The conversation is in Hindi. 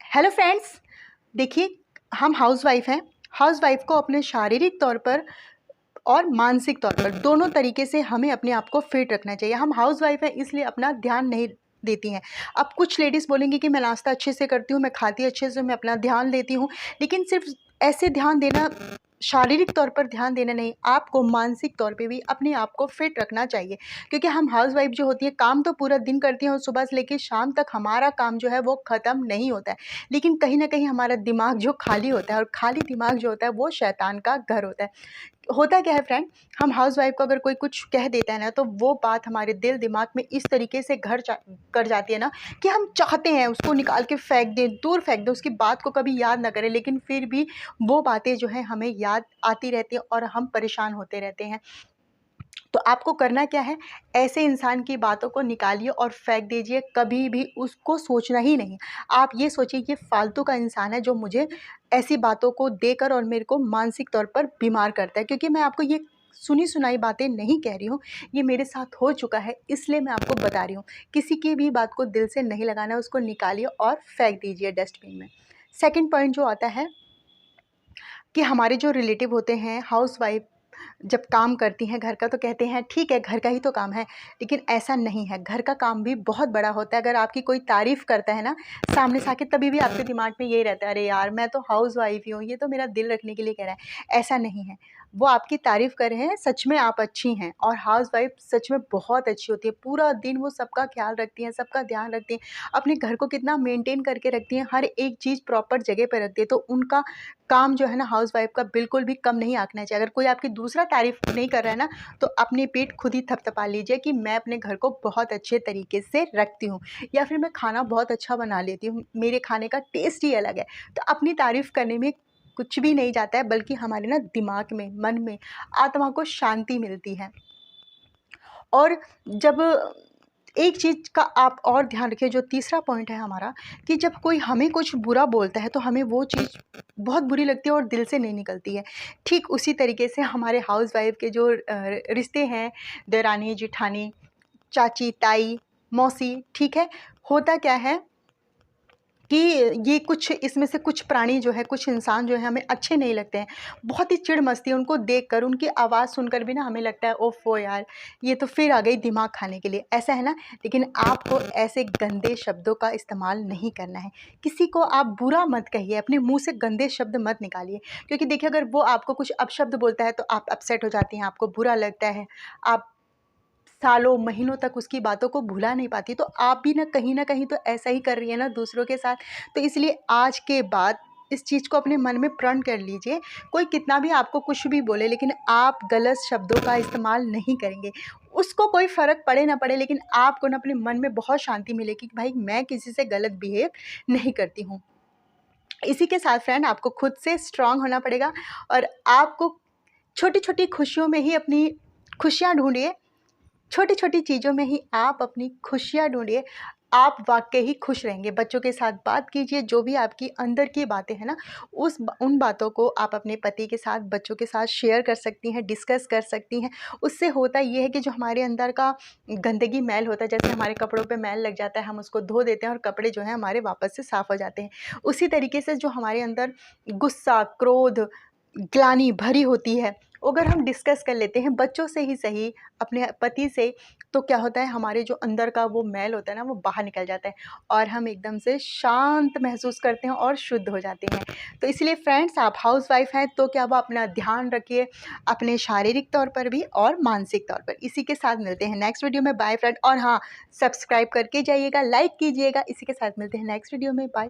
हेलो फ्रेंड्स, देखिए हम हाउसवाइफ हैं। हाउसवाइफ को अपने शारीरिक तौर पर और मानसिक तौर पर दोनों तरीके से हमें अपने आप को फिट रखना चाहिए। हम हाउसवाइफ हैं इसलिए अपना ध्यान नहीं देती हैं। अब कुछ लेडीज़ बोलेंगी कि मैं नाश्ता अच्छे से करती हूँ, मैं खाती अच्छे से, मैं अपना ध्यान देती हूँ, लेकिन सिर्फ ऐसे ध्यान देना, शारीरिक तौर पर ध्यान देना नहीं, आपको मानसिक तौर पे भी अपने आप को फिट रखना चाहिए। क्योंकि हम हाउसवाइफ जो होती है काम तो पूरा दिन करती हैं और सुबह से लेकर शाम तक हमारा काम जो है वो ख़त्म नहीं होता है, लेकिन कहीं ना कहीं हमारा दिमाग जो खाली होता है, और खाली दिमाग जो होता है वो शैतान का घर होता है। होता क्या है फ्रेंड, हम हाउसवाइफ को अगर कोई कुछ कह देता है ना, तो वो बात हमारे दिल दिमाग में इस तरीके से कर जाती है ना, कि हम चाहते हैं उसको निकाल के फेंक दें, दूर फेंक दें, उसकी बात को कभी याद ना करें, लेकिन फिर भी वो बातें जो है हमें याद आती रहती हैं और हम परेशान होते रहते हैं। तो आपको करना क्या है, ऐसे इंसान की बातों को निकालिए और फेंक दीजिए, कभी भी उसको सोचना ही नहीं। आप ये सोचिए ये फालतू का इंसान है जो मुझे ऐसी बातों को देकर और मेरे को मानसिक तौर पर बीमार करता है। क्योंकि मैं आपको ये सुनी सुनाई बातें नहीं कह रही हूँ, ये मेरे साथ हो चुका है, इसलिए मैं आपको बता रही हूँ। किसी की भी बात को दिल से नहीं लगाना, उसको निकालिए और फेंक दीजिए डस्टबिन में। सेकंड पॉइंट जो आता है कि हमारे जो रिलेटिव होते हैं, हाउसवाइफ जब काम करती हैं घर का, तो कहते हैं ठीक है घर का ही तो काम है, लेकिन ऐसा नहीं है। घर का काम भी बहुत बड़ा होता है। अगर आपकी कोई तारीफ़ करता है ना सामने से आके, तभी भी आपके दिमाग में यही रहता है, अरे यार मैं तो हाउस वाइफ ही हूँ, ये तो मेरा दिल रखने के लिए कह रहा है। ऐसा नहीं है, वो आपकी तारीफ़ कर रहे हैं, सच में आप अच्छी हैं। और हाउस वाइफ सच में बहुत अच्छी होती है, पूरा दिन वो सबका ख्याल रखती हैं, सबका ध्यान रखती हैं, अपने घर को कितना मेंटेन करके रखती हैं, हर एक चीज़ प्रॉपर जगह पर रखती है। तो उनका काम जो है ना हाउसवाइफ का बिल्कुल भी कम नहीं आंकना चाहिए। अगर कोई आपकी दूसरा तारीफ़ नहीं कर रहा है ना, तो अपनी पीठ खुद ही थपथपा लीजिए कि मैं अपने घर को बहुत अच्छे तरीके से रखती हूँ, या फिर मैं खाना बहुत अच्छा बना लेती हूँ, मेरे खाने का टेस्ट ही अलग है। तो अपनी तारीफ़ करने में कुछ भी नहीं जाता है, बल्कि हमारे ना दिमाग में, मन में, आत्मा को शांति मिलती है। और जब एक चीज़ का आप और ध्यान रखिए, जो तीसरा पॉइंट है हमारा, कि जब कोई हमें कुछ बुरा बोलता है तो हमें वो चीज़ बहुत बुरी लगती है और दिल से नहीं निकलती है। ठीक उसी तरीके से हमारे हाउसवाइफ के जो रिश्ते हैं, देवरानी जेठानी, चाची ताई, मौसी, ठीक है, होता क्या है कि ये कुछ इसमें से कुछ प्राणी जो है, कुछ इंसान जो है हमें अच्छे नहीं लगते हैं। बहुत ही चिढ़ मचती है उनको देखकर, उनकी आवाज़ सुनकर भी ना हमें लगता है ओफ़ो यार, ये तो फिर आ गई दिमाग खाने के लिए, ऐसा है ना। लेकिन आपको ऐसे गंदे शब्दों का इस्तेमाल नहीं करना है। किसी को आप बुरा मत कहिए, अपने मुँह से गंदे शब्द मत निकालिए। क्योंकि देखिए अगर वो आपको कुछ अपशब्द बोलता है तो आप अपसेट हो जाती हैं, आपको बुरा लगता है, आप सालों, महीनों तक उसकी बातों को भुला नहीं पाती। तो आप भी ना कहीं तो ऐसा ही कर रही हैं ना दूसरों के साथ। तो इसलिए आज के बाद इस चीज़ को अपने मन में प्रण कर लीजिए, कोई कितना भी आपको कुछ भी बोले, लेकिन आप गलत शब्दों का इस्तेमाल नहीं करेंगे। उसको कोई फ़र्क पड़े ना पड़े, लेकिन आपको ना अपने मन में बहुत शांति मिलेगी कि भाई मैं किसी से गलत बिहेव नहीं करती हूँ। इसी के साथ फ्रेंड आपको खुद से स्ट्रॉन्ग होना पड़ेगा, और आपको छोटी-छोटी खुशियों में ही अपनी खुशियाँ ढूँढिए। छोटी-छोटी चीज़ों में ही आप अपनी खुशियाँ ढूँढिए, आप वाक़ई ही खुश रहेंगे। बच्चों के साथ बात कीजिए, जो भी आपकी अंदर की बातें हैं ना, उन बातों को आप अपने पति के साथ, बच्चों के साथ शेयर कर सकती हैं, डिस्कस कर सकती हैं। उससे होता ये है कि जो हमारे अंदर का गंदगी, मैल होता है, जैसे हमारे कपड़ों पे मैल लग जाता है, हम उसको धो देते हैं और कपड़े जो हैं हमारे वापस से साफ़ हो जाते हैं। उसी तरीके से जो हमारे अंदर गुस्सा, क्रोध, ग्लानि भरी होती है, अगर हम डिस्कस कर लेते हैं बच्चों से ही सही, अपने पति से, तो क्या होता है हमारे जो अंदर का वो मैल होता है ना, वो बाहर निकल जाता है और हम एकदम से शांत महसूस करते हैं और शुद्ध हो जाते हैं। तो इसलिए फ्रेंड्स, आप हाउसवाइफ हैं तो क्या, वो अपना ध्यान रखिए, अपने शारीरिक तौर पर भी और मानसिक तौर पर। इसी के साथ मिलते हैं नेक्स्ट वीडियो में। Bye friend. और हाँ, सब्सक्राइब करके जाइएगा, लाइक कीजिएगा। इसी के साथ मिलते हैं नेक्स्ट वीडियो में। बाय।